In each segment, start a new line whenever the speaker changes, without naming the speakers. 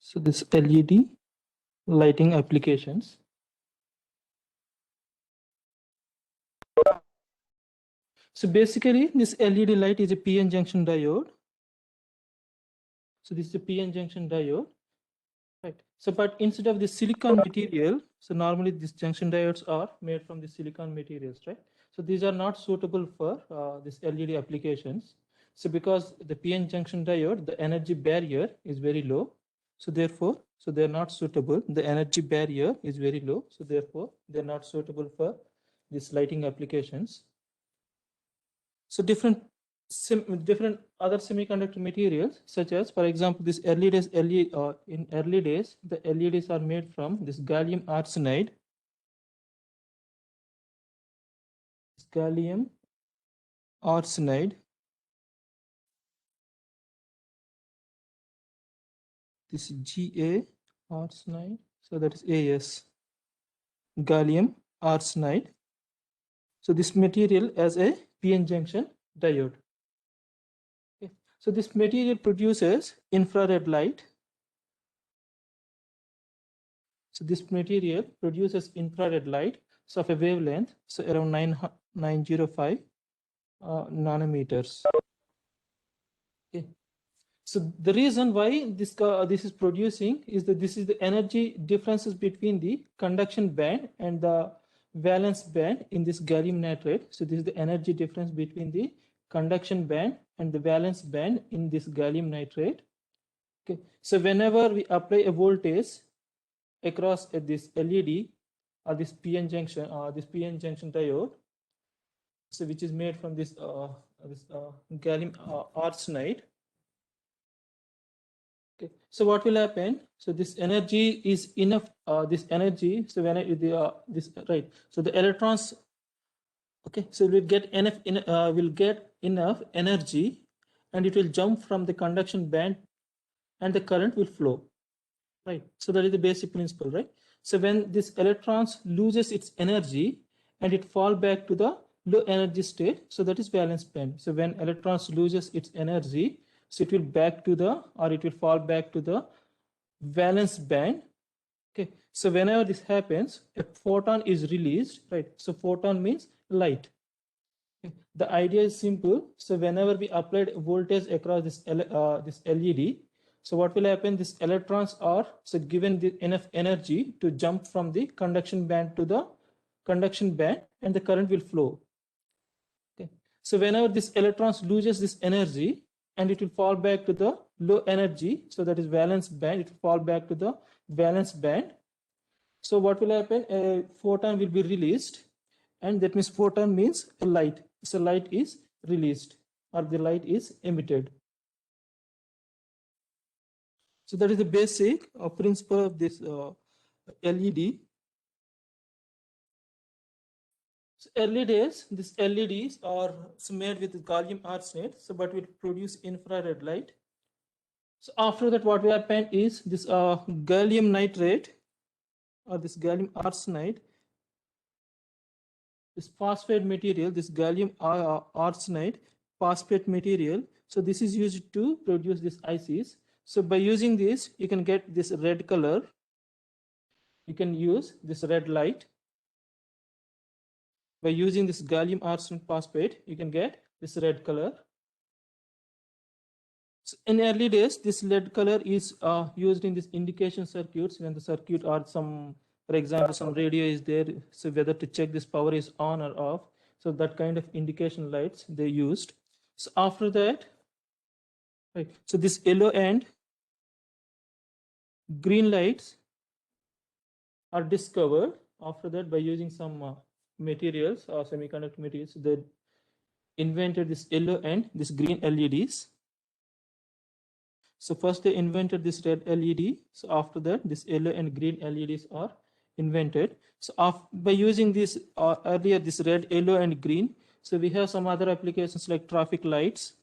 So this LED lighting applications. So basically this LED light is a PN junction diode. So this is a PN junction diode, right? So but instead of the silicon material, so normally these junction diodes are made from the silicon materials, right? So these are not suitable for this LED applications. So because the PN junction diode, the energy barrier is very low. So therefore, so they're not suitable. The energy barrier is very low. So therefore, they're not suitable for these lighting applications. So different other semiconductor materials, such as, for example, this in early days, the LEDs are made from this gallium arsenide. Gallium arsenide. This is Ga arsenide. So that is AS. Gallium arsenide. So this material as a PN junction diode. Okay. So this material produces infrared light. So this material produces infrared light, so of a wavelength, so around 905 nanometers. Okay. So the reason why this is producing is that this is the energy differences between the conduction band and the valence band in this gallium nitride. So this is the energy difference between the conduction band and the valence band in this gallium nitride. Okay. So whenever we apply a voltage across this LED or this PN junction diode, so which is made from this gallium arsenide. Okay, so what will happen? So this energy is enough. This energy. So when this right. So the electrons. Okay, so will get enough energy, and it will jump from the conduction band, and the current will flow. Right. So that is the basic principle, right? So when this electrons loses its energy and it fall back to the low energy state, so that is valence band. So when electrons loses its energy, so it will fall back to the valence band. Okay. So whenever this happens, a photon is released, right? So photon means light. Okay. The idea is simple. So whenever we applied voltage across this LED, so what will happen? These electrons are given enough energy to jump from the conduction band to the conduction band, and the current will flow. Okay. So whenever this electrons loses this energy, and it will fall back to the low energy, so that is valence band, it will fall back to the valence band. So what will happen? A photon will be released, and that means photon means a light. So light is released, or the light is emitted. So that is the basic principle of this LED. So early days, these LEDs are made with gallium arsenide, so but will produce infrared light. So after that, what will happen is this gallium nitrate or this gallium arsenide, this phosphate material, this gallium arsenide phosphate material. So this is used to produce these ICs. So by using this, you can get this red color. You can use this red light. By using this gallium arsenide phosphate, you can get this red color. So in early days, this red color is used in these indication circuits when the circuit or some, for example, some radio is there. So whether to check this power is on or off. So that kind of indication lights they used. So after that, right. So this yellow and green lights are discovered after that by using some materials or semiconductor materials. They invented this yellow and this green LEDs. So first they invented this red LED. So after that, this yellow and green LEDs are invented. So by using this earlier, this red, yellow, and green, so we have some other applications like traffic lights.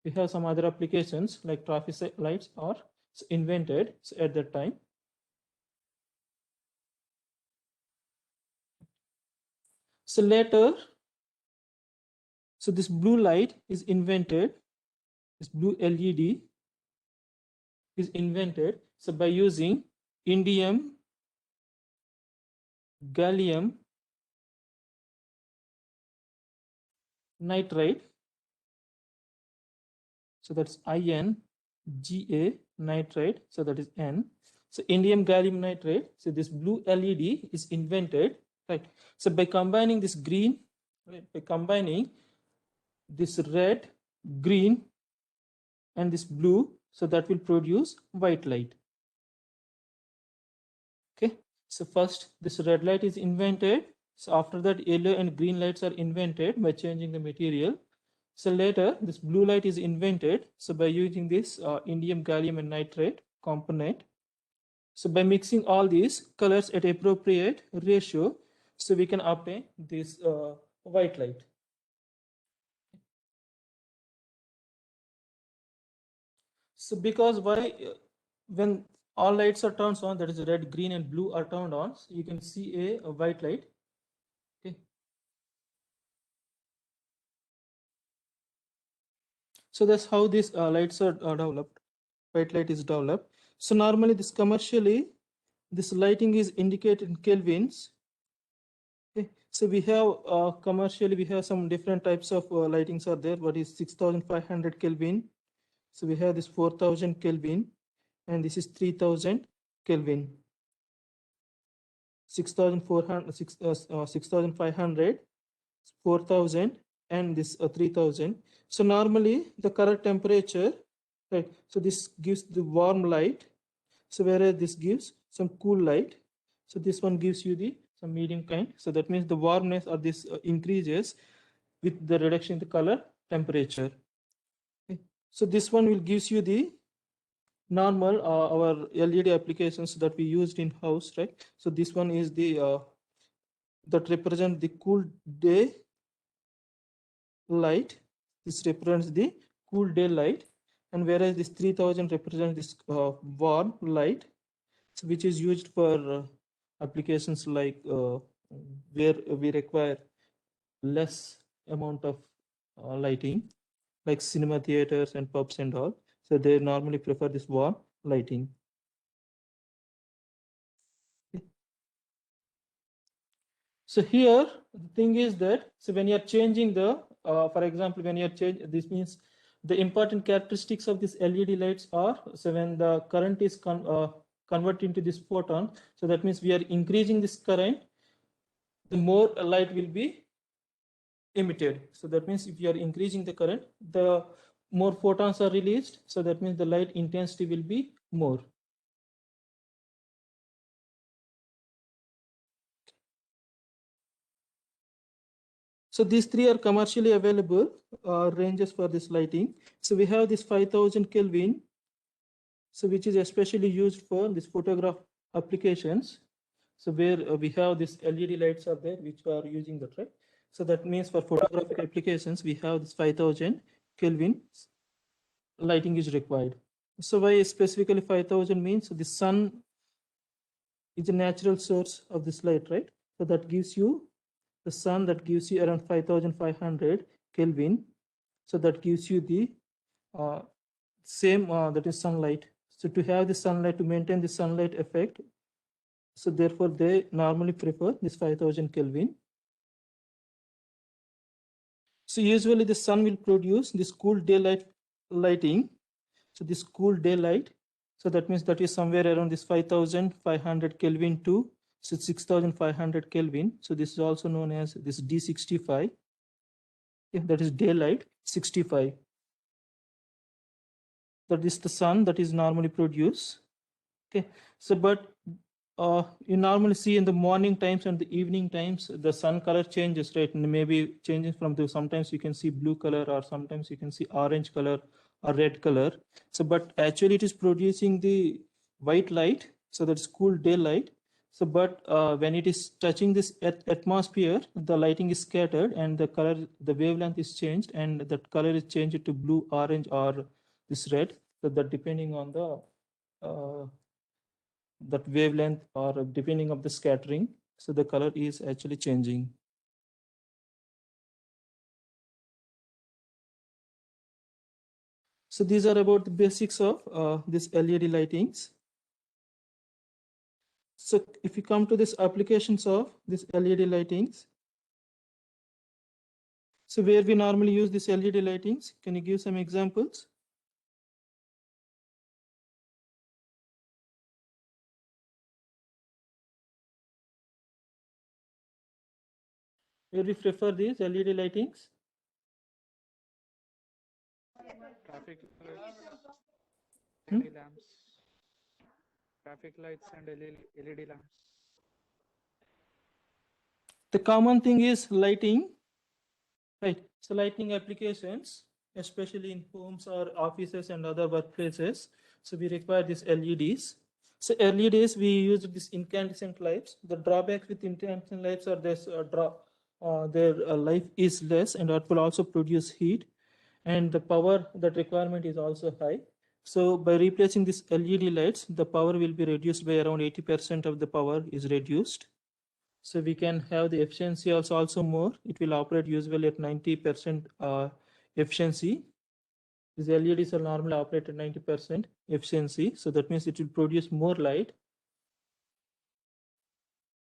We have some other applications like traffic lights are invented at that time. So later, so this blue light is invented, this blue LED. is invented. So by using indium gallium nitride, so that's INGA nitride, so that is N. So indium gallium nitride, so this blue LED is invented, right? So by combining this green, right, by combining this red, green, and this blue, so that will produce white light. Okay, so first this red light is invented. So after that, yellow and green lights are invented by changing the material. So later, this blue light is invented. So by using this indium gallium and nitride component. So by mixing all these colors at appropriate ratio, so we can obtain this white light. So because why, when all lights are turned on, that is red, green, and blue are turned on, so you can see a white light. Okay. So that's how these lights are developed. White light is developed. So normally this commercially, this lighting is indicated in kelvins. Okay. So we have commercially, we have some different types of lightings are there. What is 6,500 Kelvin? So we have this 4,000 Kelvin, and this is 3,000 Kelvin. 6,400, 6,500, 4,000, and this 3,000. So normally the current temperature, right? So this gives the warm light. So whereas this gives some cool light. So this one gives you the some medium kind. So that means the warmness of this increases with the reduction in the color temperature. Okay. So this one will gives you the normal our LED applications that we used in house, right? So this one is the that represent the cool day light. This represents the cool day light, and whereas this 3,000 represents this warm light, so which is used for applications like where we require less amount of lighting, like cinema theaters and pubs and all. So they normally prefer this warm lighting. Okay. So here the thing is that, so when you're changing the for example, when you're changing, this means the important characteristics of these LED lights are, so when the current is converted into this photon, so that means we are increasing this current, the more light will be emitted. So that means if you are increasing the current, the more photons are released. So that means the light intensity will be more. So these three are commercially available ranges for this lighting. So we have this 5,000 Kelvin, so which is especially used for this photograph applications. So where we have this LED lights are there, which are using that, right? So that means for photographic applications, we have this 5,000 Kelvin lighting is required. So why specifically 5,000 means the sun is a natural source of this light, right? So that gives you the sun, that gives you around 5,500 Kelvin. So that gives you the same that is sunlight. So to have the sunlight, to maintain the sunlight effect, so therefore they normally prefer this 5,000 Kelvin. So usually the sun will produce this cool daylight lighting. So this cool daylight, so that means that is somewhere around this 5,500 Kelvin to 6,500 Kelvin. So this is also known as this D65. Yeah, that is daylight 65. That is the sun that is normally produced. Okay, so but you normally see in the morning times and the evening times the sun color changes, right? And maybe changes from the, sometimes you can see blue color, or sometimes you can see orange color or red color. So but actually it is producing the white light, so that's cool daylight. So but when it is touching this atmosphere, the lighting is scattered and the color, the wavelength is changed, and that color is changed to blue, orange, or this red. So that depending on the that wavelength, or depending of the scattering, so the color is actually changing. So these are about the basics of this LED lightings. So if you come to this applications of this LED lightings, so where we normally use this LED lightings, can you give some examples? Where we prefer these LED lightings?
Traffic lights,
Hmm?
LED lamps, traffic lights and LED lamps.
The common thing is lighting, right? So lighting applications, especially in homes or offices and other workplaces. So we require these LEDs. So LEDs, we use this incandescent lights. The drawbacks with incandescent lights are this their life is less, and that will also produce heat, and the power that requirement is also high. So by replacing these LED lights, the power will be reduced by around 80% of the power is reduced. So we can have the efficiency also more. It will operate usually at 90% efficiency. These LEDs are normally operate at 90% efficiency. So that means it will produce more light.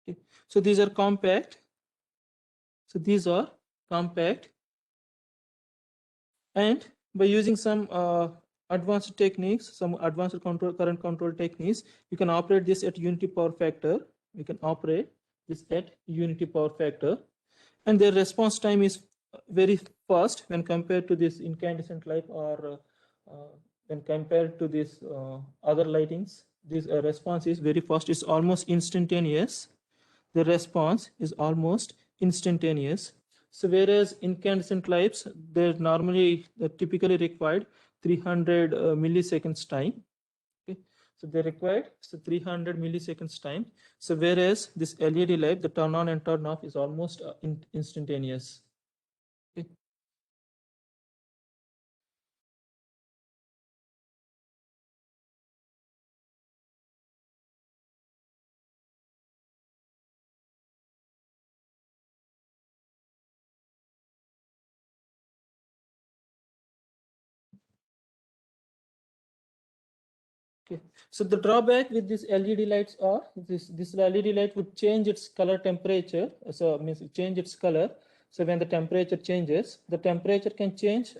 Okay. So these are compact. So these are compact. And by using some advanced techniques, some advanced current control techniques, you can operate this at unity power factor. You can operate this at unity power factor. And their response time is very fast when compared to this incandescent light, or when compared to this other lightings. This response is very fast. It's almost instantaneous. The response is almost instantaneous. So whereas incandescent lights, they're normally typically required 300 milliseconds time. Okay. So they required 300 milliseconds time. So whereas this LED light, the turn on and turn off is almost instantaneous. Okay. Okay. So the drawback with these LED lights are this LED light would change its color temperature. So means change its color. So when the temperature changes, the temperature can change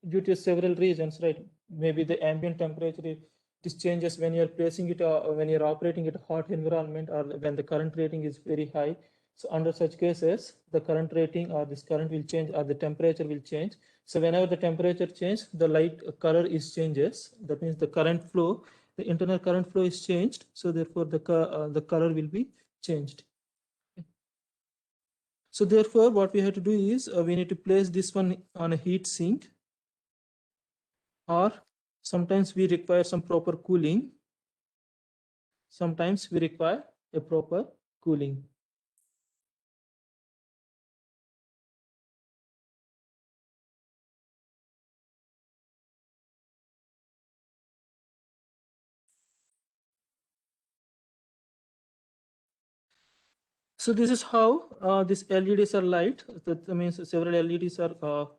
due to several reasons, right? Maybe the ambient temperature, this changes when you're placing it, when you're operating at a hot environment, or when the current rating is very high. So under such cases, the current rating or this current will change, or the temperature will change. So whenever the temperature changes, the light color is changes. That means the current flow, the internal current flow is changed. So therefore the color will be changed. So therefore what we have to do is we need to place this one on a heat sink, or sometimes we require some proper cooling. Sometimes we require a proper cooling. So this is how these LEDs are light. That means several LEDs are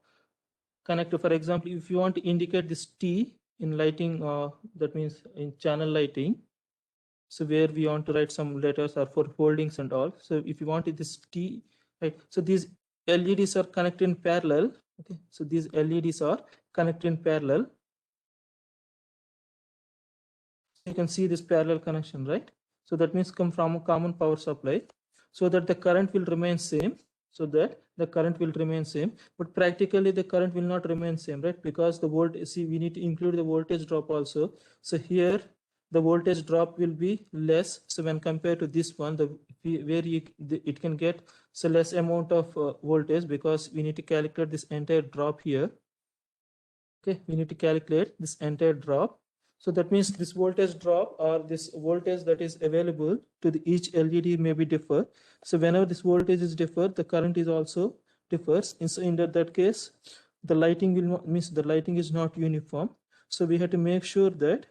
connected. For example, if you want to indicate this T in lighting, that means in channel lighting. So where we want to write some letters or for holdings and all. So if you want this T, right? So these LEDs are connected in parallel. Okay. So these LEDs are connected in parallel. You can see this parallel connection, right? So that means come from a common power supply, so that the current will remain same. So that the current will remain same, but practically the current will not remain same, right? Because the voltage, see, we need to include the voltage drop also. So here the voltage drop will be less. So when compared to this one, where it can get so less amount of voltage, because we need to calculate this entire drop here. Okay, we need to calculate this entire drop. So that means this voltage drop, or this voltage that is available to each LED may be differ. So whenever this voltage is differ, the current is also differs. And so in that case, the lighting will not, means the lighting is not uniform. So we have to make sure that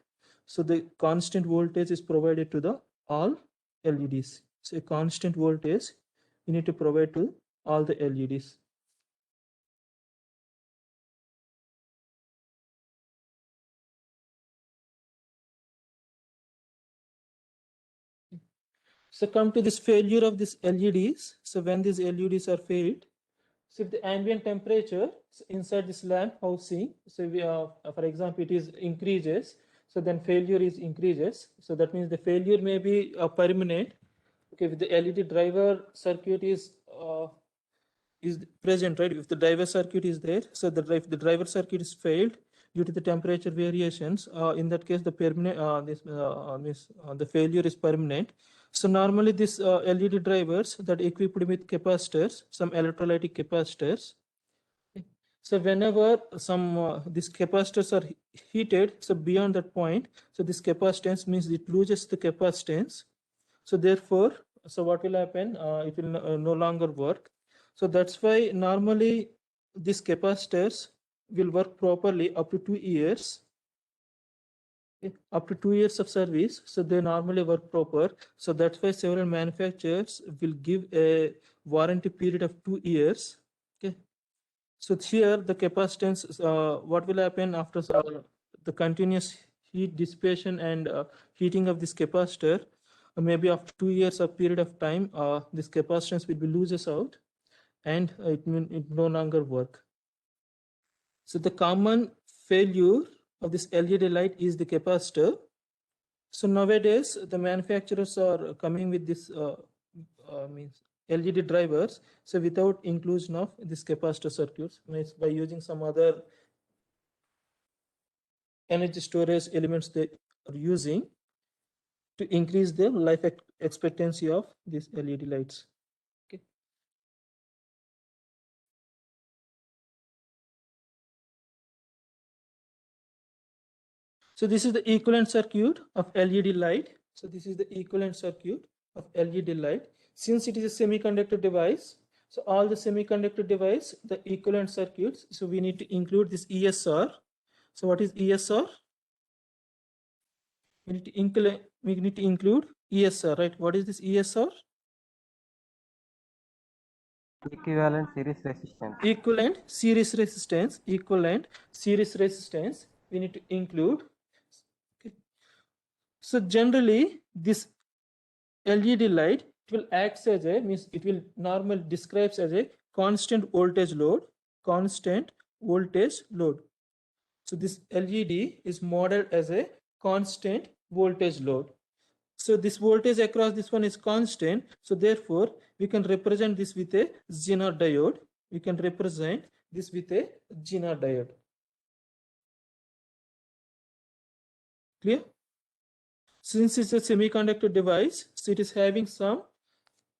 so the constant voltage is provided to the all LEDs. So a constant voltage we need to provide to all the LEDs. So come to this failure of these LEDs. So when these LEDs are failed, so if the ambient temperature inside this lamp housing, so we for example, it is increases, so then failure is increases. So that means the failure may be permanent. Okay, if the LED driver circuit is present, right? If the driver circuit is there, so if the driver circuit is failed due to the temperature variations, in that case, the permanent the failure is permanent. So normally this LED drivers that equipped with capacitors, some electrolytic capacitors. Okay. So whenever some these capacitors are heated, so beyond that point, so this capacitance means it loses the capacitance. So therefore, so what will happen? It will no longer work. So that's why normally these capacitors will work properly up to 2 years. Okay, up to 2 years of service, so they normally work proper. So that's why several manufacturers will give a warranty period of 2 years. Okay, so here the capacitance, what will happen after the continuous heat dissipation and heating of this capacitor, maybe after 2 years of period of time, this capacitance will be loses out and it no longer work. So the common failure of this LED light is the capacitor. So nowadays the manufacturers are coming with this means LED drivers, so without inclusion of this capacitor circuits, means by using some other energy storage elements they are using to increase the life expectancy of these LED lights. Okay. So this is the equivalent circuit of LED light. So this is the equivalent circuit of LED light. Since it is a semiconductor device, so all the semiconductor device, the equivalent circuits, so we need to include this ESR. So what is ESR? We need to include ESR, right? What is this ESR?
Equivalent series resistance.
Equivalent series resistance. Equivalent series resistance. We need to include. Okay. So generally, this LED light, it will act as a, means it will normally describes as a constant voltage load. Constant voltage load. So this LED is modeled as a constant voltage load. So this voltage across this one is constant. So therefore, we can represent this with a Zener diode. We can represent this with a Zener diode. Clear? Since it's a semiconductor device, so it is having some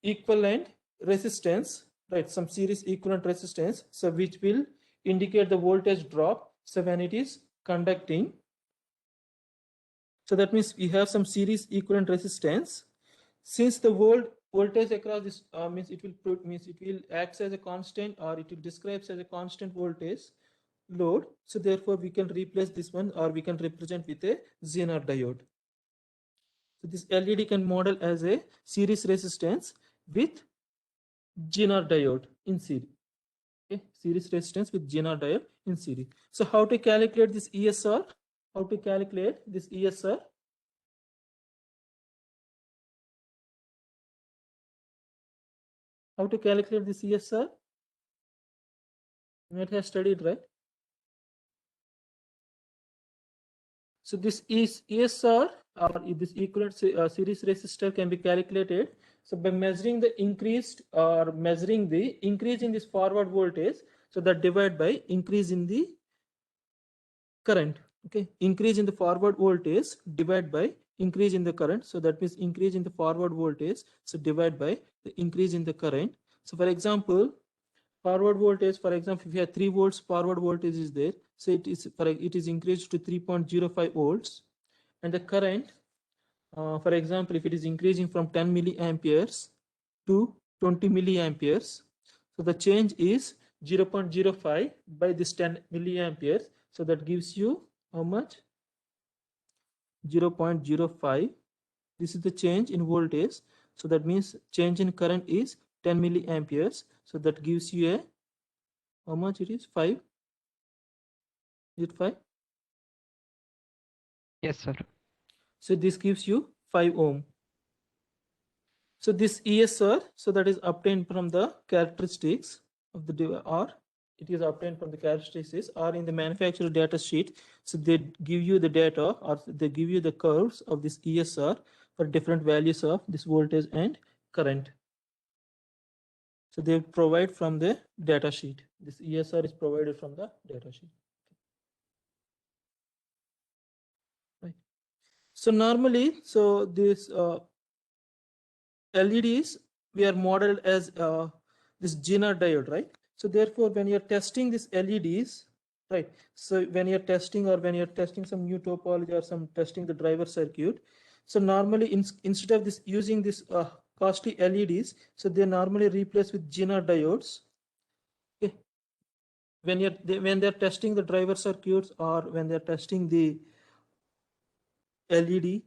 equivalent resistance, right? Some series equivalent resistance, so which will indicate the voltage drop. So when it is conducting, so that means we have some series equivalent resistance. Since the voltage across this means it will act as a constant, or it will describes as a constant voltage load. So therefore we can replace this one, or we can represent with a Zener diode. So this LED can model as a series resistance with Zener diode in series. Okay, series resistance with Zener diode in series. So how to calculate this ESR? How to calculate this ESR? How to calculate this ESR? You might have studied, right? So this is ESR, or this equivalent series resistor can be calculated. So by measuring the increase in this forward voltage, so that divide by increase in the current. Okay, increase in the forward voltage divide by increase in the current. So that means increase in the forward voltage, so divide by the increase in the current. So for example, forward voltage, for example, if you have 3 volts forward voltage is there, so it is increased to 3.05 volts, and the current, for example, if it is increasing from 10 milliamperes to 20 milliamperes, so the change is 0.05 by this 10 milliamperes. So that gives you how much? 0.05. This is the change in voltage. So that means change in current is 10 milliamperes. So that gives you a, how much it is? 5. Is it 5?
Yes, sir.
So this gives you 5 ohm. So this ESR, so that is obtained from the characteristics of the or it is obtained from the characteristics or in the manufacturer data sheet. So they give you the data or they give you the curves of this ESR for different values of this voltage and current. So they provide from the data sheet. This ESR is provided from the data sheet. Right. So normally, so this LEDs we are modeled as this Zener diode, right? So therefore, when you're testing these LEDs, right? So when you're testing or when you're testing some new topology or some testing the driver circuit, so normally instead of this using this costly LEDs, so they normally replace with Zener diodes. Okay. When they're testing the driver circuits or when they're testing the LED,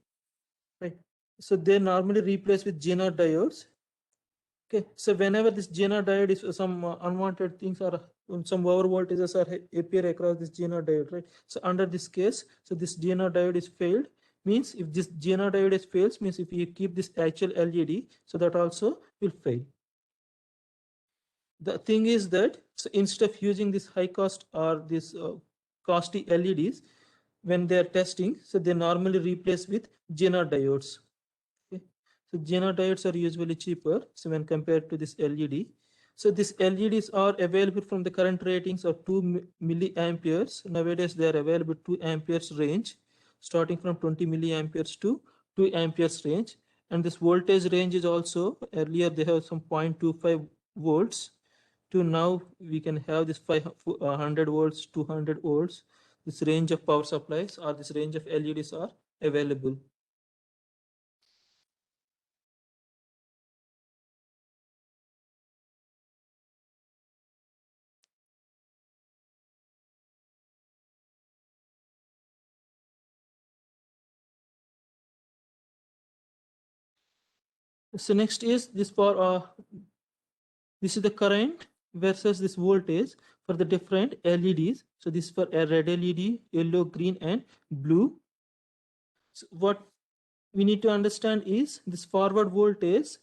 right? So they normally replace with Zener diodes. Okay, so whenever this Zener diode is some unwanted things or some over voltages are appear across this Zener diode, right? So under this case, so this Zener diode is failed, means if this Zener diode is fails, means if you keep this actual LED, so that also will fail. The thing is that so instead of using this high cost or this costly LEDs, when they are testing, so they normally replace with Zener diodes. So Zener diodes are usually cheaper, so when compared to this LED. So these LEDs are available from the current ratings of 2 milliamperes. Nowadays they are available 2 amperes range, starting from 20 milliamperes to 2 amperes range. And this voltage range is also, earlier they have some 0.25 volts to now we can have this 500 volts, 200 volts. This range of power supplies or this range of LEDs are available. So next is this for this is the current versus this voltage for the different LEDs. So this is for a red LED, yellow, green, and blue. So what we need to understand is this forward voltage,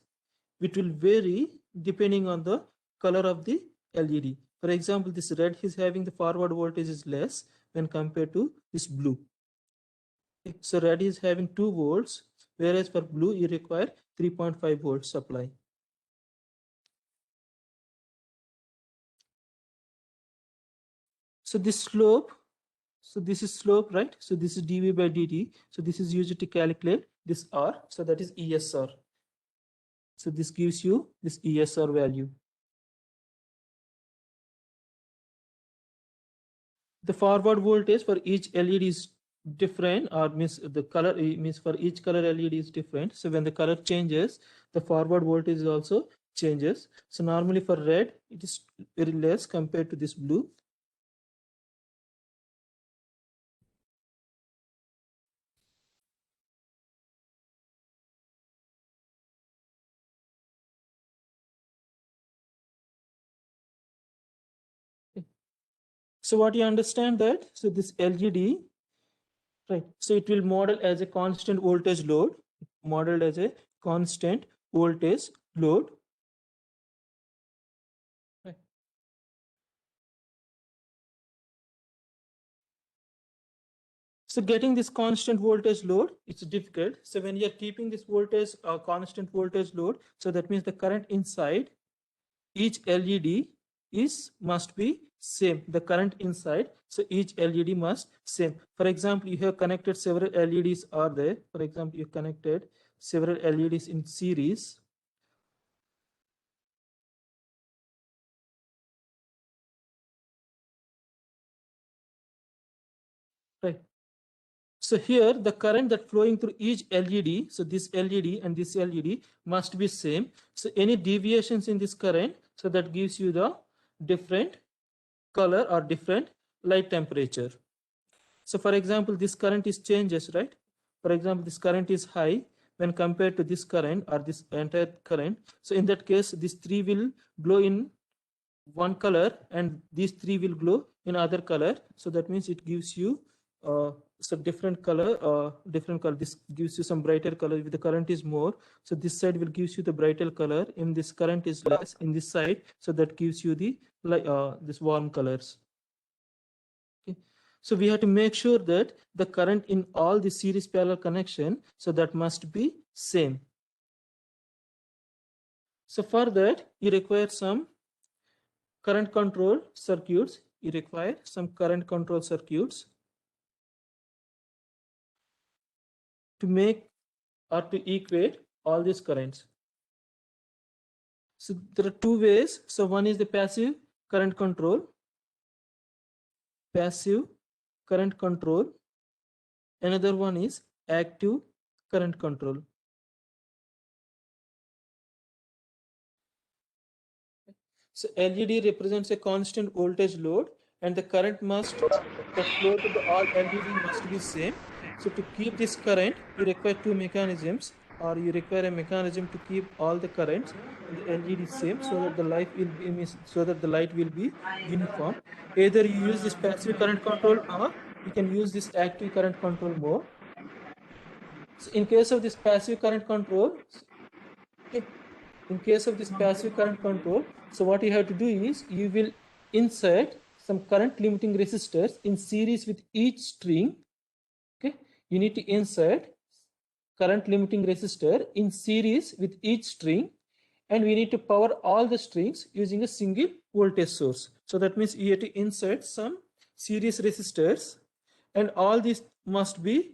which will vary depending on the color of the LED. For example, this red is having the forward voltage is less when compared to this blue. So red is having 2 volts, whereas for blue you require 3.5 volt supply. So this slope, so this is slope, right? So this is dV by dt. So this is used to calculate this R. So that is ESR. So this gives you this ESR value. The forward voltage for each LED is different, or means the color means for each color LED is different. So when the color changes, the forward voltage also changes. So normally for red, it is very less compared to this blue. So what you understand that, so this LED, right, so it will model as a constant voltage load, modeled as a constant voltage load. Right. So getting this constant voltage load, it's difficult. So when you're keeping this voltage, constant voltage load, so that means the current inside each LED must be same. The current inside, so each LED must same. For example, you have connected several LEDs are there. For example, you connected several LEDs in series. Right. So here the current that flowing through each LED, so this LED and this LED must be same. So any deviations in this current, so that gives you the different color or different light temperature. So for example, this current is changes, right? For example, this current is high when compared to this current or this entire current. So in that case, these 3 will glow in one color and these 3 will glow in other color. So that means it gives you so different color, this gives you some brighter color if the current is more. So this side will gives you the brighter color, in this current is less in this side, so that gives you the this warm colors. Okay. So we have to make sure that the current in all the series parallel connection, so that must be same. So for that you require some current control circuits. You require some current control circuits to make or to equate all these currents. So there are two ways. So one is the passive current control. Passive current control. Another one is active current control. So LED represents a constant voltage load, and the current must the flow to the all LED must be same. So to keep this current, you require two mechanisms, or you require a mechanism to keep all the currents in the LED same, so that the light will be uniform. Either you use this passive current control, or you can use this active current control mode. So in case of this passive current control, okay, in case of this passive current control, so what you have to do is you will insert some current limiting resistors in series with each string. Okay, you need to insert current limiting resistor in series with each string, and we need to power all the strings using a single voltage source. So that means you have to insert some series resistors, and all these must be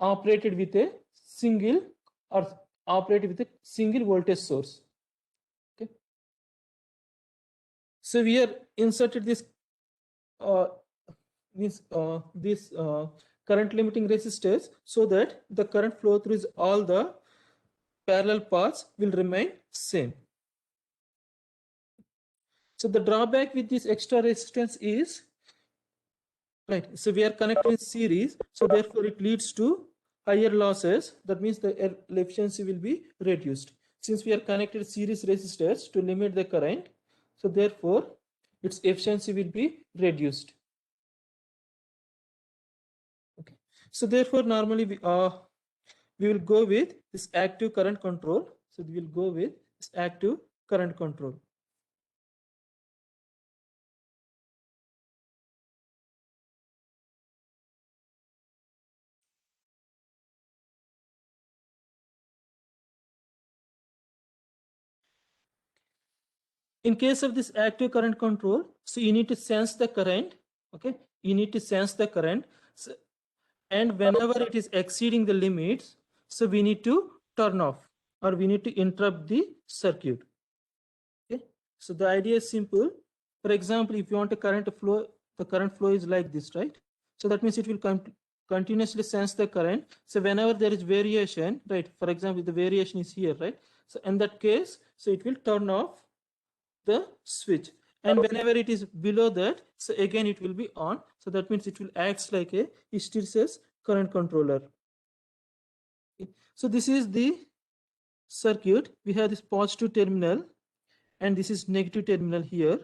operated with a single voltage source. Okay, so we are inserted this current limiting resistors, so that the current flow through all the parallel paths will remain same. So the drawback with this extra resistance is, right, so we are connected in series, so therefore it leads to higher losses. That means the efficiency will be reduced. Since we are connected series resistors to limit the current, so therefore its efficiency will be reduced. Okay, so therefore normally we will go with this active current control. So we will go with this active current control. In case of this active current control, so you need to sense the current. Okay, you need to sense the current, so, and whenever it is exceeding the limits, so we need to turn off, or we need to interrupt the circuit. Okay, so the idea is simple. For example, if you want a current flow, the current flow is like this, right? So that means it will continuously sense the current. So whenever there is variation, right, for example, the variation is here, right? So in that case, so it will turn off the switch, and whenever it is below that, so again it will be on. So that means it will act like a hysteresis current controller. Okay. So this is the circuit. We have this positive terminal, and this is negative terminal here.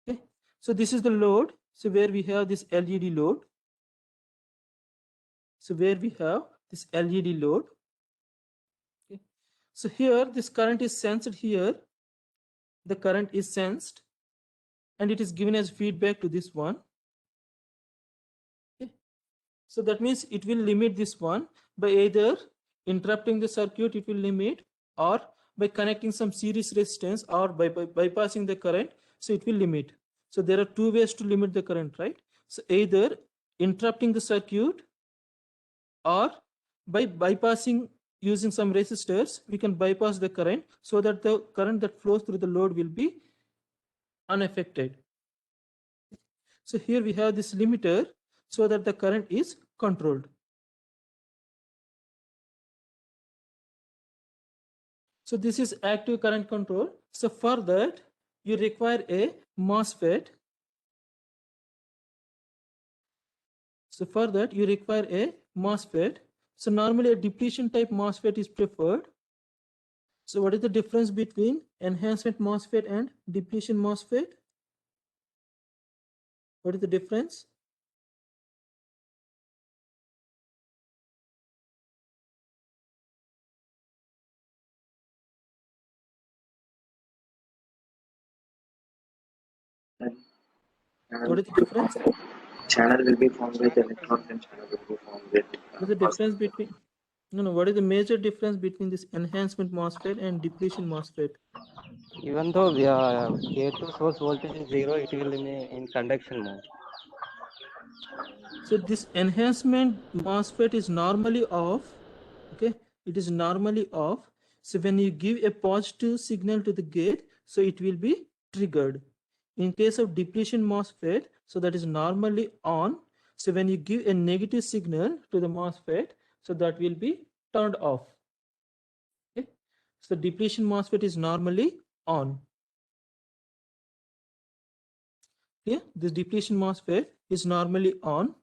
Okay, so this is the load, so where we have this LED load, so where we have this LED load. Okay, so here this current is sensed here, the current is sensed, and it is given as feedback to this one. Okay, so that means it will limit this one by either interrupting the circuit, it will limit, or by connecting some series resistance, or by bypassing the current, so it will limit. So there are two ways to limit the current, right? So either interrupting the circuit, or by bypassing, using some resistors, we can bypass the current, so that the current that flows through the load will be unaffected. So here we have this limiter, so that the current is controlled. So this is active current control. So for that you require a MOSFET. So for that you require a MOSFET. So normally a depletion type MOSFET is preferred. So what is the difference between enhancement MOSFET and depletion MOSFET? What is the difference? What is the difference?
Channel will be formed with electrons and channel will be formed with
What is the difference between? No. What is the major difference between this enhancement MOSFET and depletion MOSFET?
Even though gate to source voltage is zero, it will in conduction mode.
So this enhancement MOSFET is normally off. Okay, it is normally off. So when you give a positive signal to the gate, so it will be triggered. In case of depletion MOSFET, so that is normally on. So when you give a negative signal to the MOSFET, so that will be turned off. Okay, so depletion MOSFET is normally on. Yeah, this depletion MOSFET is normally on.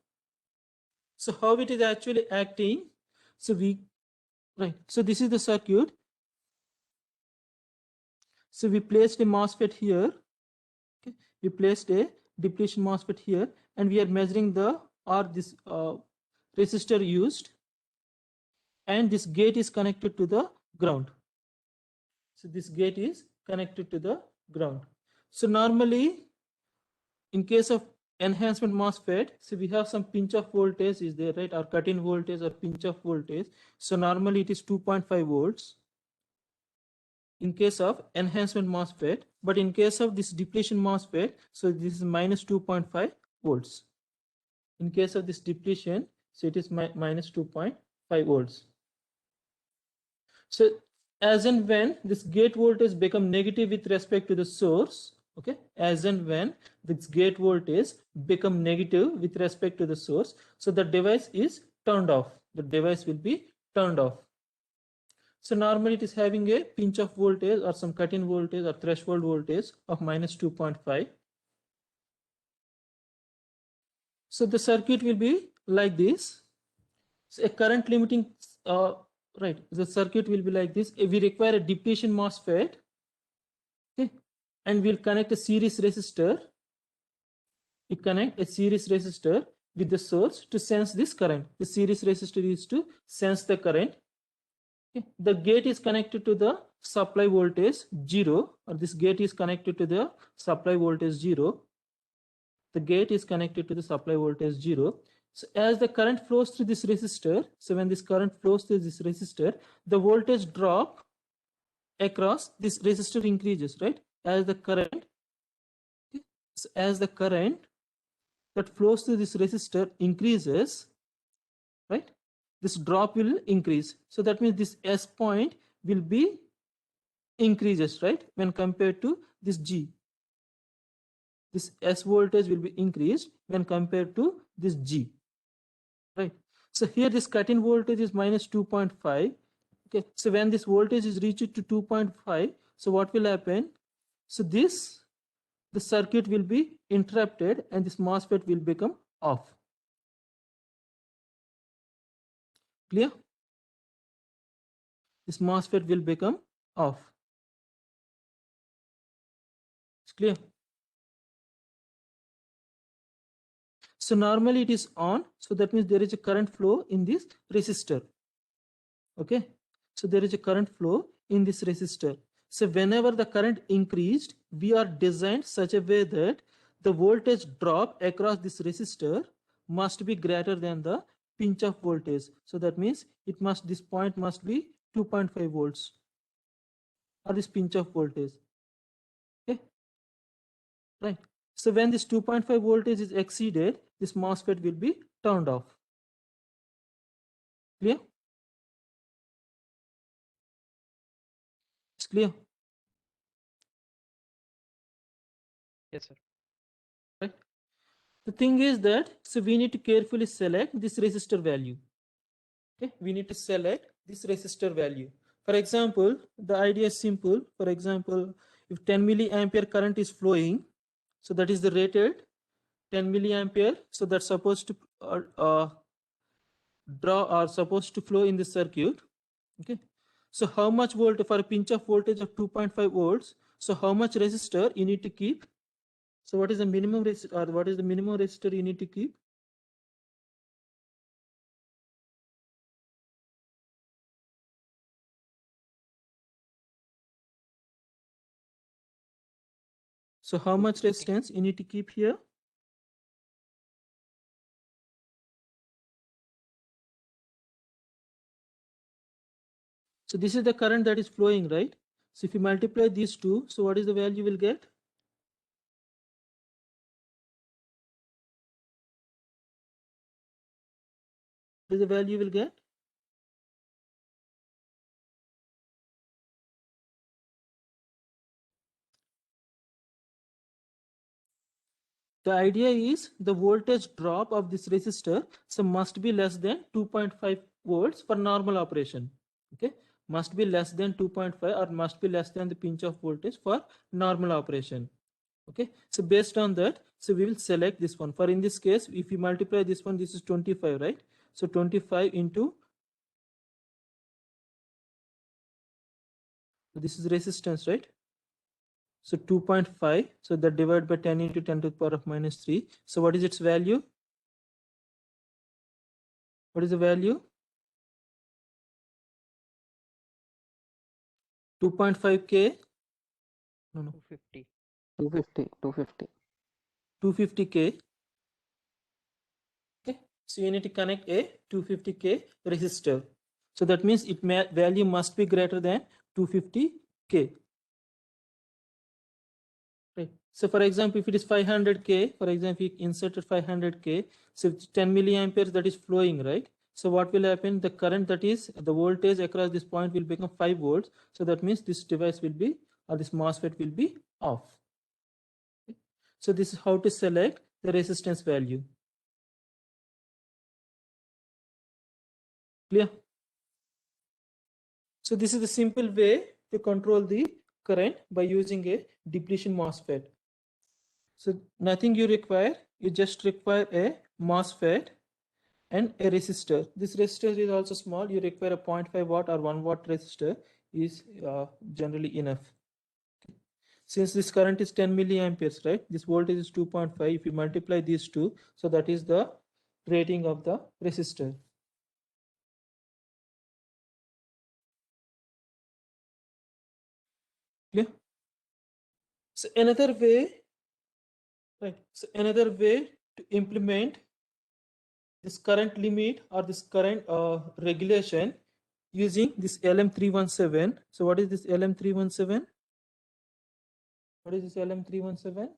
So how it is actually acting? So so this is the circuit. So we placed a MOSFET here. Okay, we placed a depletion MOSFET here, and we are measuring this resistor used, and this gate is connected to the ground. So this gate is connected to the ground. So normally, in case of enhancement MOSFET, so we have some pinch off voltage is there, right? Or cut-in voltage or pinch off voltage. So normally it is 2.5 volts in case of enhancement MOSFET, but in case of this depletion MOSFET, so this is minus 2.5 volts. In case of this depletion, so it is minus 2.5 volts. So as and when this gate voltage become negative with respect to the source, okay, as and when this gate voltage become negative with respect to the source, so the device is turned off. The device will be turned off. So normally it is having a pinch off voltage or some cut-in voltage or threshold voltage of minus 2.5. So the circuit will be like this. So a current limiting, right, the circuit will be like this. If we require a depletion MOSFET, okay, and we'll connect a series resistor. We connect a series resistor with the source to sense this current. The series resistor is to sense the current. Okay. The gate is connected to the supply voltage 0, or this gate is connected to the supply voltage 0. The gate is connected to the supply voltage 0. So as the current flows through this resistor, so when this current flows through this resistor, the voltage drop across this resistor increases, right? As the current, okay, so as the current that flows through this resistor increases, right, this drop will increase. So that means this S point will be increases, right, when compared to this G. This S voltage will be increased when compared to this G, right? So here this cut-in voltage is minus 2.5. Okay, so when this voltage is reached to 2.5, so what will happen? So the circuit will be interrupted and this MOSFET will become off. Clear? This MOSFET will become off. It's clear? So normally it is on, so that means there is a current flow in this resistor. Okay, so there is a current flow in this resistor. So whenever the current increased, we are designed such a way that the voltage drop across this resistor must be greater than the pinch off voltage. So that means this point must be 2.5 volts or this pinch off voltage. Okay, right. So when this 2.5 voltage is exceeded, this MOSFET will be turned off. Clear? It's clear.
Yes, sir.
Right. The thing is that, so we need to carefully select this resistor value. Okay, we need to select this resistor value. For example, the idea is simple. For example, if 10 milliampere current is flowing, so that is the rated 10 milliampere. So that's supposed to draw or supposed to flow in the circuit. Okay, so how much volt for a pinch of voltage of 2.5 volts? So how much resistor you need to keep? So what is the minimum resistor, or what is the minimum resistor you need to keep? So how much resistance you need to keep here? So this is the current that is flowing, right? So if you multiply these two, so what is the value you will get? What is the value you will get? The idea is the voltage drop of this resistor so must be less than 2.5 volts for normal operation. Okay, must be less than 2.5 or must be less than the pinch of voltage for normal operation. Okay, so based on that, so we will select this one. For in this case, if you multiply this one, this is 25, right? So 25 into, this is resistance, right? So 2.5, so that divided by 10 into 10 to the power of minus 3. So what is its value? What is the value? 2.5K? No, no.
250.
250K. Okay, so you need to connect a 250K resistor. So that means it value must be greater than 250K. Right. So for example, if it is 500K, for example, you inserted 500K, so 10 milliamperes that is flowing, right? So what will happen? The current that is the voltage across this point will become 5 volts. So that means this device will be, or this MOSFET will be off. Okay. So this is how to select the resistance value. Clear? So this is the simple way to control the current by using a depletion MOSFET. So nothing you require, you just require a MOSFET and a resistor. This resistor is also small, you require a 0.5 watt or 1 watt resistor is generally enough. Since this current is 10 milliamperes, right? This voltage is 2.5. If you multiply these two, so that is the rating of the resistor. Clear? So another way, right? So another way to implement this current limit or this current regulation using this LM317. So what is this LM317? What is this LM317?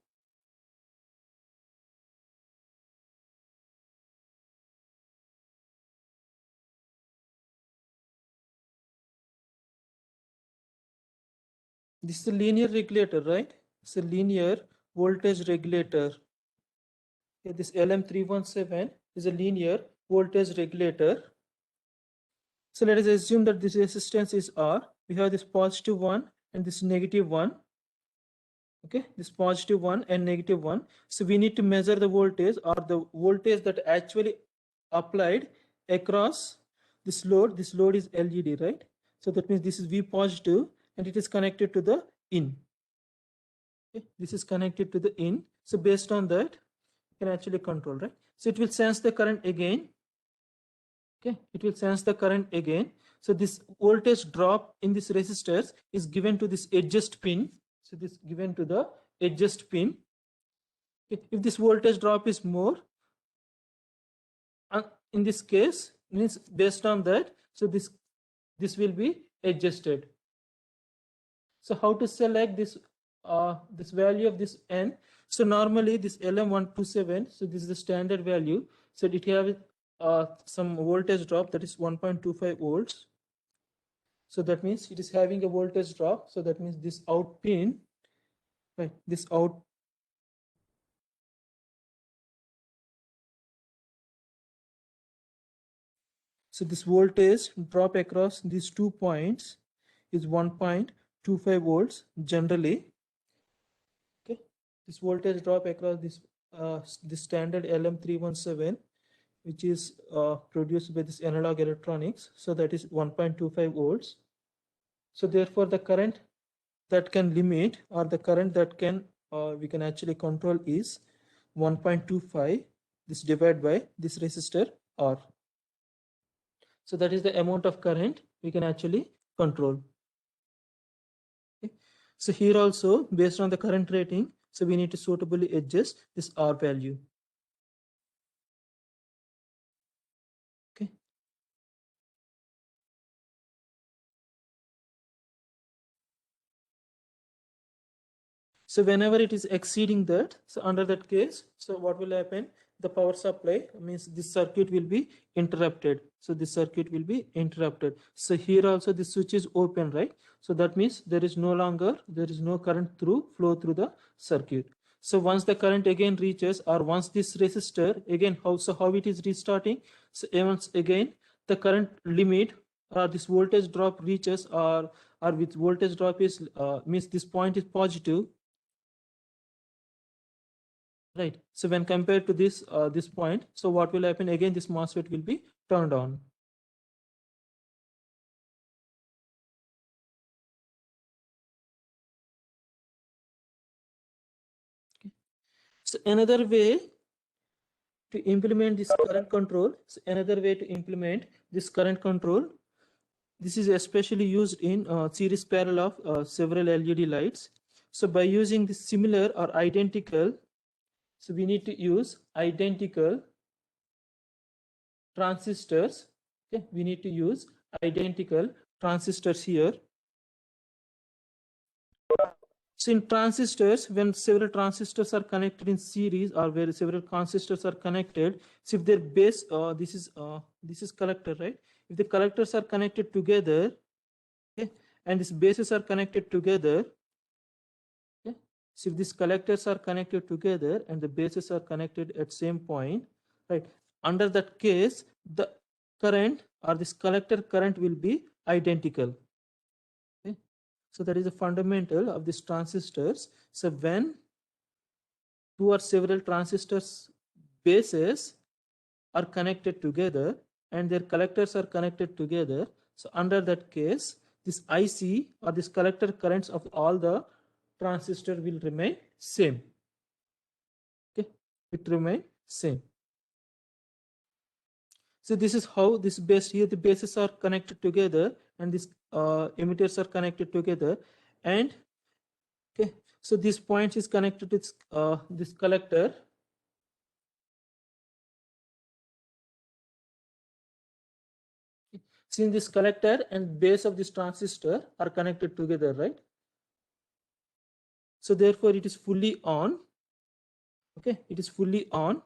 This is a linear regulator, right? It's a linear voltage regulator. Okay, this LM317 is a linear voltage regulator. So let us assume that this resistance is R. We have this positive one and this negative one. Okay, this positive one and negative one. So we need to measure the voltage or the voltage that actually applied across this load. This load is LED, right? So that means this is V positive and it is connected to the in. Okay, this is connected to the in. So based on that, you can actually control, right? So it will sense the current again. Okay, it will sense the current again. So this voltage drop in this resistors is given to this adjust pin. So this given to the adjust pin. Okay, if this voltage drop is more, in this case, means based on that, so this will be adjusted. So how to select this this value of this N? So normally this LM127, so this is the standard value. So it have some voltage drop that is 1.25 volts. So that means it is having a voltage drop. So that means this out pin, right? This out. So this voltage drop across these 2 points is 1.25 volts generally. Okay, this voltage drop across this standard LM317, which is produced by this analog electronics. So that is 1.25 volts. So therefore the current that can limit or the current that can we can actually control is 1.25, this divided by this resistor R. So that is the amount of current we can actually control. Okay. So here also based on the current rating, So we need to suitably adjust this R value. Okay. So whenever it is exceeding that, so under that case, so what will happen? The power supply means this circuit will be interrupted. So this circuit will be interrupted. So here also the switch is open, right? So that means there is no current flow through the circuit. So once the current again reaches, or once this resistor again, how it is restarting? So once again the current limit or this voltage drop reaches, or with voltage drop is means this point is positive, right? So when compared to this this point, so what will happen? Again this MOSFET will be turned on. Okay. So another way to implement this current control, this is especially used in series parallel of several LED lights. So by using this similar or identical, so we need to use identical transistors. Okay, we need to use identical transistors here. So in transistors, when several transistors are connected in series, or where several transistors are connected, so if their base, this is collector, right? If the collectors are connected together, okay, and these bases are connected together, okay, so if these collectors are connected together and the bases are connected at same point, right? Under that case, the current or this collector current will be identical. Okay, so that is the fundamental of these transistors. So when two or several transistors bases are connected together and their collectors are connected together, so under that case, this IC or this collector currents of all the transistor will remain same. Okay, it remain same. So this is how this base here, the bases are connected together and these emitters are connected together, and okay, so this point is connected to this collector. Since this collector and base of this transistor are connected together, right? So therefore it is fully on. Okay, it is fully on,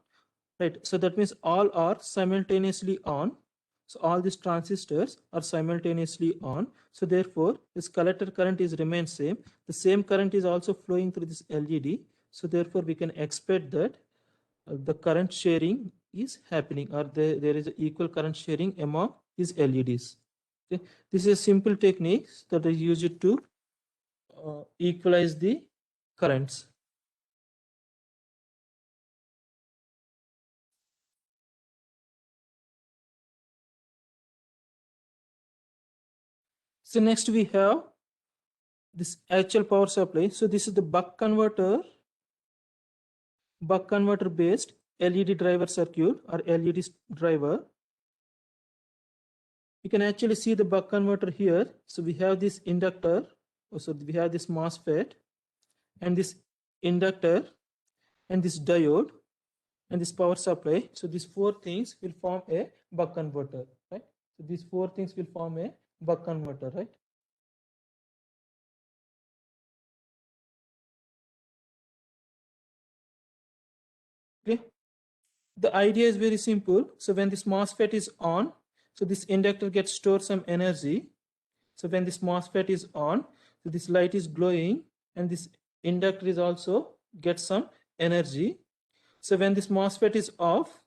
right? So that means all are simultaneously on. So all these transistors are simultaneously on. So therefore this collector current is remain same. The same current is also flowing through this LED. So therefore we can expect that the current sharing is happening, or there is equal current sharing among these LEDs. Okay, this is a simple technique that is used to equalize the currents. So next we have this actual power supply. So this is the buck converter based LED driver circuit, or LED driver. You can actually see the buck converter here. So we have this inductor, so we have this MOSFET and this inductor and this diode and this power supply. So these four things will form a buck converter, right? So these four things will form a buck converter, right? Okay, the idea is very simple. So when this MOSFET is on, so this inductor gets stored some energy. So when this MOSFET is on, so this light is glowing and this inductor is also gets some energy. So when this MOSFET is off,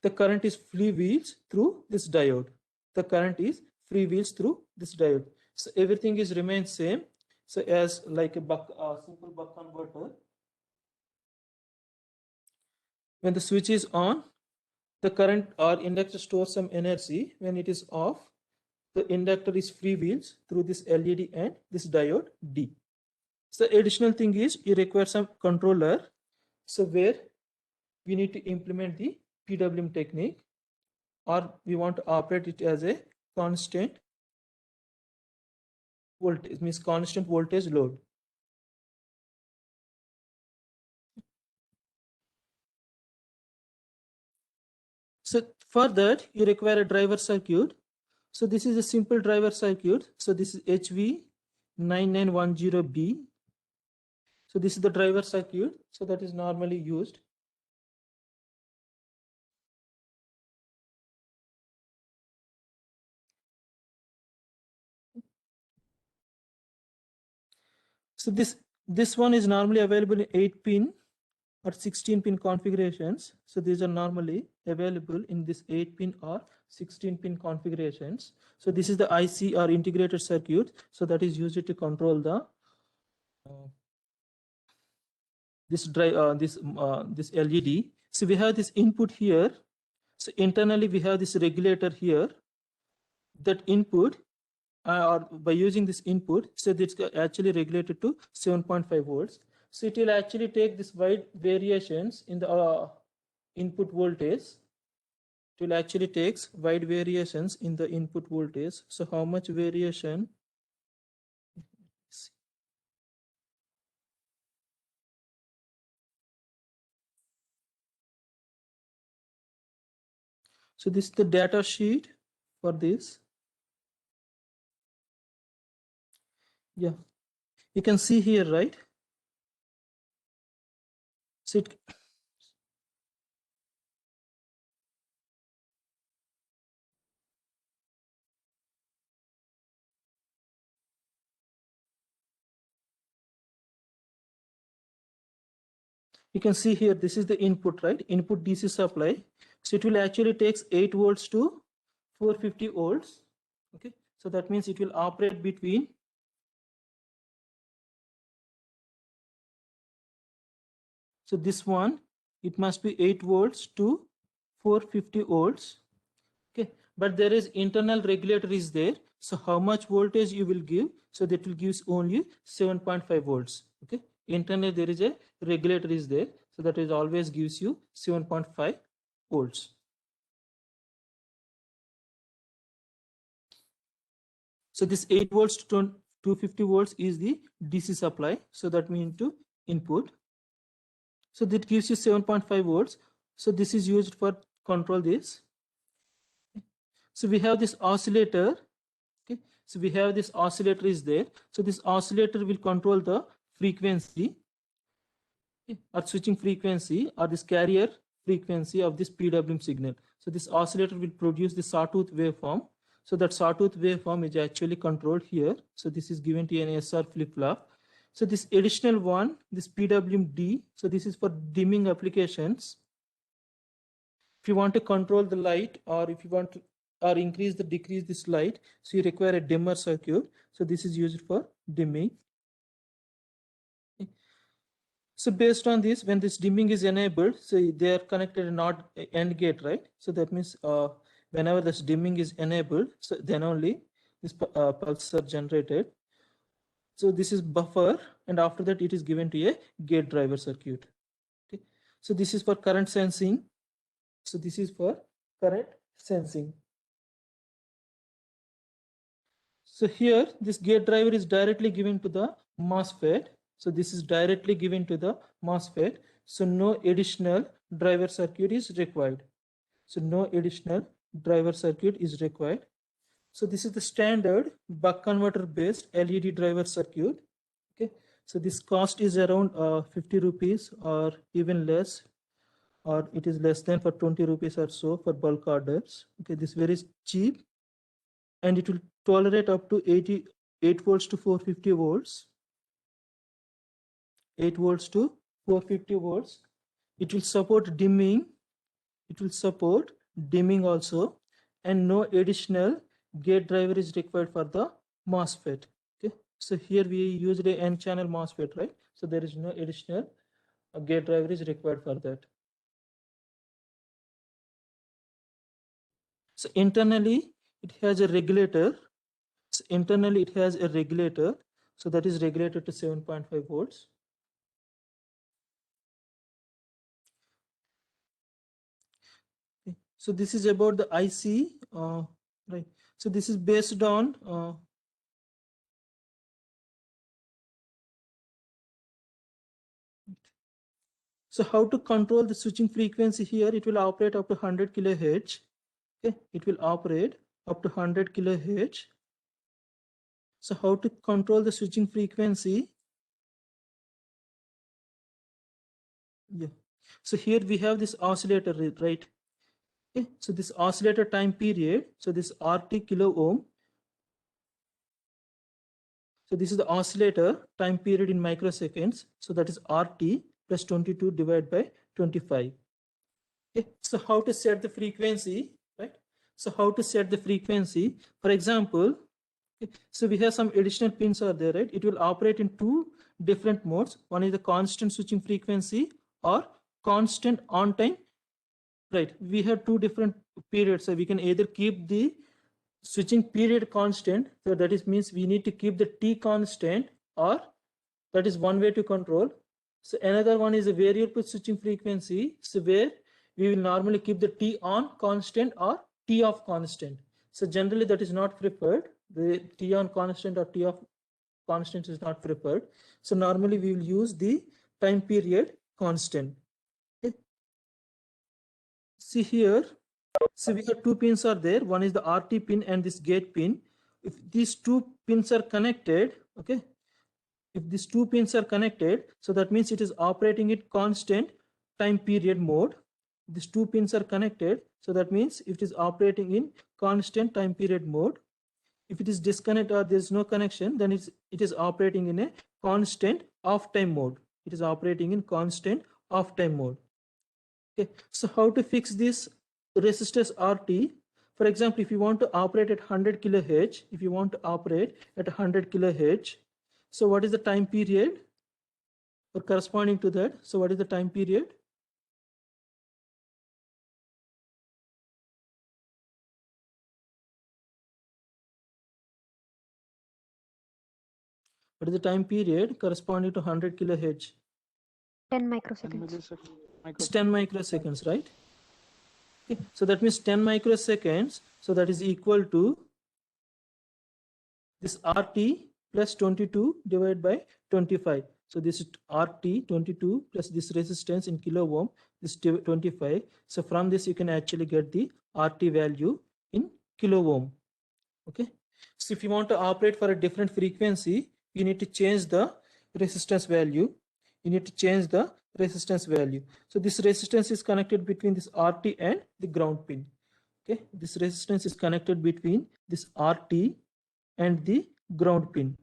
the current is free wheels through this diode. The current is free wheels through this diode. So everything is remain same. So as like a simple buck converter, when the switch is on, the current or inductor stores some energy. When it is off, the inductor is free wheels through this LED and this diode D. So additional thing is you require some controller. So where we need to implement the PWM technique, or we want to operate it as a constant voltage, means constant voltage load. So for that, you require a driver circuit. So this is a simple driver circuit. So this is HV9910B. So this is the driver circuit. So that is normally used. So this one is normally available in 8-pin or 16-pin configurations. So these are normally available in this 8-pin or 16-pin configurations. So this is the IC or integrated circuit. So that is used to control the this LED. So we have this input here. So internally we have this regulator here. That input or by using this input, so it's actually regulated to 7.5 volts. So it will actually take this wide variations in the input voltage. It will actually takes wide variations in the input voltage. So how much variation? So this is the data sheet for this. Yeah, you can see here, right? So you can see here, this is the input, right? Input DC supply. So it will actually takes 8 volts to 450 volts. Okay, so that means it will operate between so this one, it must be 8 volts to 450 volts. Okay, but there is internal regulator is there. So how much voltage you will give? So that will give only 7.5 volts. Okay, internally there is a regulator is there. So that is always gives you 7.5 volts. So this 8 volts to 250 volts is the DC supply. So that means to input. So that gives you 7.5 volts. So this is used for control this. So we have this oscillator. Okay, so we have this oscillator is there. So this oscillator will control the frequency or switching frequency or this carrier frequency of this PWM signal. So this oscillator will produce the sawtooth waveform. So that sawtooth waveform is actually controlled here. So this is given to an SR flip-flop. So this additional one, this PWM-D, so this is for dimming applications. If you want to control the light or if you want to or increase the decrease this light, so you require a dimmer circuit. So this is used for dimming. So based on this, when this dimming is enabled, so they are connected a NOT AND gate, right? So that means whenever this dimming is enabled, so then only this pulses are generated. So this is buffer, and after that it is given to a gate driver circuit. Okay. So this is for current sensing. So this is for current sensing. So here this gate driver is directly given to the MOSFET. So this is directly given to the MOSFET. So no additional driver circuit is required. So no additional driver circuit is required. So this is the standard buck converter based LED driver circuit. Okay. So this cost is around 50 rupees or even less, or it is less than for 20 rupees or so for bulk orders. Okay. This is very cheap and it will tolerate up to 8 volts to 450 volts. 8 volts to 450 volts. It will support dimming. It will support dimming also, and no additional gate driver is required for the MOSFET. Okay, so here we used a N-channel MOSFET, right? So there is no additional gate driver is required for that. So internally it has a regulator. So internally it has a regulator. So that is regulated to 7.5 volts. So this is about the IC, right? So this is based on So how to control the switching frequency here? It will operate up to 100 kilohertz. Okay, it will operate up to 100 kilohertz. So how to control the switching frequency? Yeah. So here we have this oscillator, right? Okay. So this oscillator time period. So this RT kilo ohm. So this is the oscillator time period in microseconds. So that is RT plus 22 divided by 25. Okay. So how to set the frequency, right? So how to set the frequency? For example, okay, so we have some additional pins are there, right? It will operate in two different modes. One is the constant switching frequency or constant on time, right? We have two different periods. So we can either keep the switching period constant. So that is means we need to keep the T constant, or that is one way to control. So another one is a variable switching frequency. So where we will normally keep the T on constant or T off constant. So generally that is not preferred. The T on constant or T off constant is not preferred. So normally we will use the time period constant. Okay. See here, so we have two pins are there. One is the RT pin and this gate pin. If these two pins are connected, okay, if these two pins are connected, so that means it is operating in constant time period mode. These two pins are connected, so that means it is operating in constant time period mode. If it is disconnected or there is no connection, then it is operating in a constant off time mode. It is operating in constant off time mode. Okay, so how to fix this resistors RT? For example, if you want to operate at 100 kilohertz, if you want to operate at 100 kilohertz, so what is the time period or corresponding to that? So what is the time period? What is the time period corresponding to 100 kilohertz?
10
10
microseconds.
milliseconds.
It's 10 microseconds, right? Okay, so that means 10 microseconds. So that is equal to this RT plus 22 divided by 25. So this is RT 22 plus this resistance in kilo ohm, this 25. So from this you can actually get the RT value in kilo ohm. Okay. So if you want to operate for a different frequency, you need to change the resistance value. You need to change the resistance value. So this resistance is connected between this RT and the ground pin. Okay. This resistance is connected between this RT and the ground pin.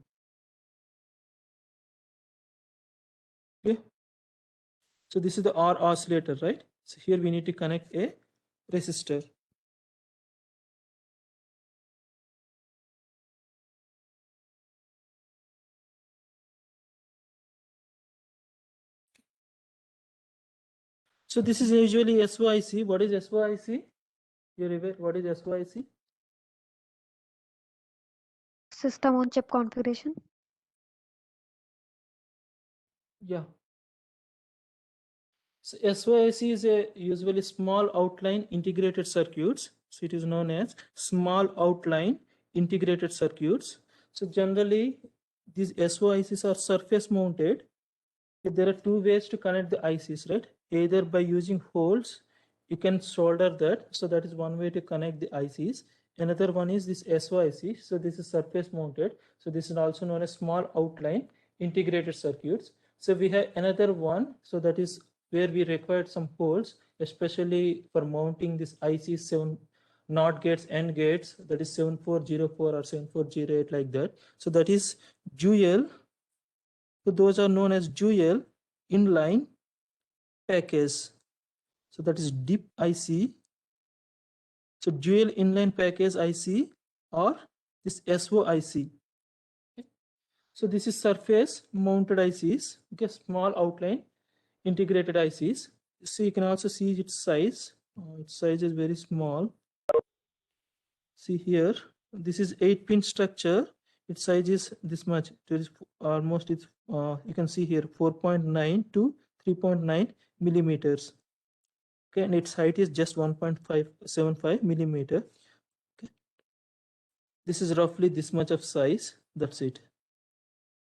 Okay. So this is the R oscillator, right? So here we need to connect a resistor. So this is usually SOIC. What is SOIC? You're aware what is SOIC?
System on chip configuration.
Yeah. So SOIC is a usually small outline integrated circuits. So it is known as small outline integrated circuits. So generally these SOICs are surface mounted. There are two ways to connect the ICs, right? Either by using holes, you can solder that. So that is one way to connect the ICs. Another one is this SOIC. So this is surface mounted. So this is also known as small outline integrated circuits. So we have another one. So that is where we required some holes, especially for mounting this IC 7 NOT gates, AND gates, that is 7404 or 7408 like that. So that is dual. So those are known as dual inline package. So that is DIP IC. So dual inline package IC or this SOIC. Okay. So this is surface mounted ICs. Okay, small outline integrated ICs. So you can also see its size. Its size is very small. See here, this is 8-pin structure. Its size is this much. There is almost it's you can see here 4.9 to 3.9 millimeters. Okay, and its height is just 1.575 millimeter. Okay, this is roughly this much of size. That's it.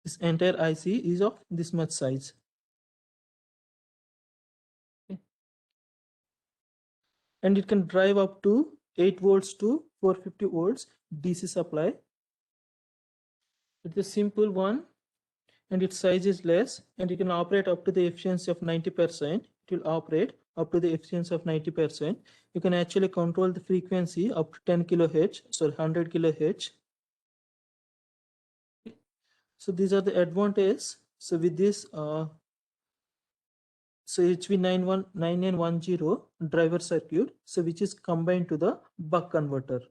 This entire IC is of this much size. and it can drive up to 8 volts to 450 volts DC supply. It's a simple one, and its size is less, and you can operate up to the efficiency of 90%. It will operate up to the efficiency of 90%. You can actually control the frequency up to 10 kilohertz, sorry, 100 kilohertz. So these are the advantages. So with this, so HV9910 driver circuit, so which is combined to the buck converter,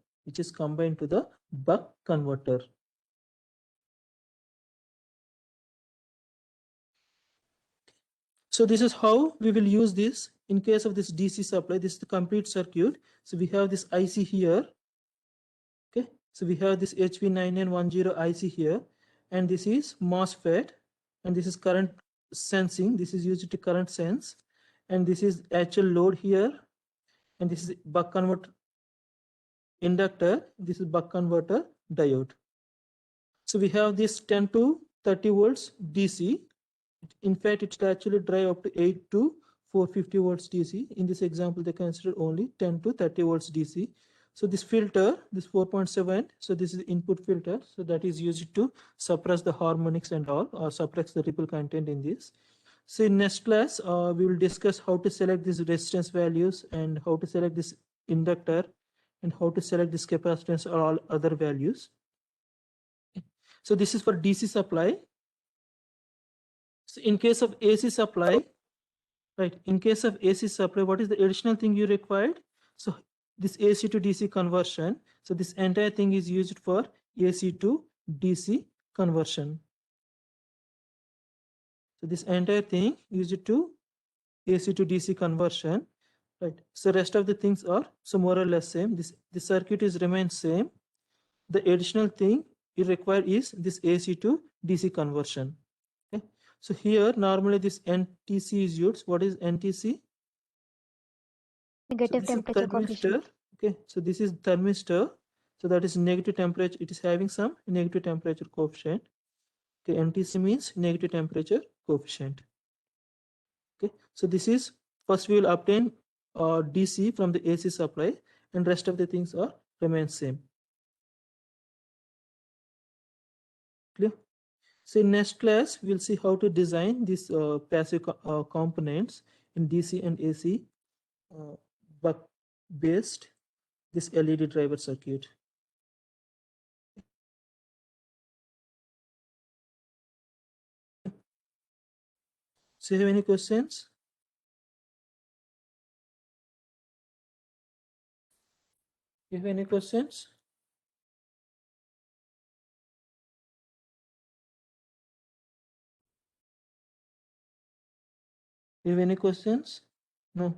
So this is how we will use this in case of this DC supply. This is the complete circuit. So we have this IC here. Okay, so we have this HV9910 IC here, and this is MOSFET, and this is current sensing. This is used to current sense, and this is actual load here, and this is buck converter inductor. This is buck converter diode. So we have this 10 to 30 volts DC. In fact, it will actually drive up to 8 to 450 volts DC. In this example, they consider only 10 to 30 volts DC. So this filter, this 4.7, so this is input filter. So that is used to suppress the harmonics and all, or suppress the ripple content in this. So in next class, we will discuss how to select these resistance values, and how to select this inductor, and how to select this capacitance or all other values. So this is for DC supply. So in case of AC supply, right, in case of AC supply, what is the additional thing you required? So this AC to DC conversion. So this entire thing is used for AC to DC conversion. So this entire thing used to AC to DC conversion, right? So rest of the things are so more or less same. The circuit is remains same. The additional thing you require is this AC to DC conversion. Okay. So here normally this NTC is used. What is NTC?
Negative
this is
temperature coefficient.
thermistor. Okay, so this is thermistor. So that is negative temperature. It is having some negative temperature coefficient. Okay, NTC means negative temperature coefficient. Okay, so this is first we will obtain DC from the AC supply, and rest of the things are remain same. Clear? So in next class we'll see how to design these passive components in DC and AC buck based this LED driver circuit. So you have any questions? You have any questions? You have any questions? No.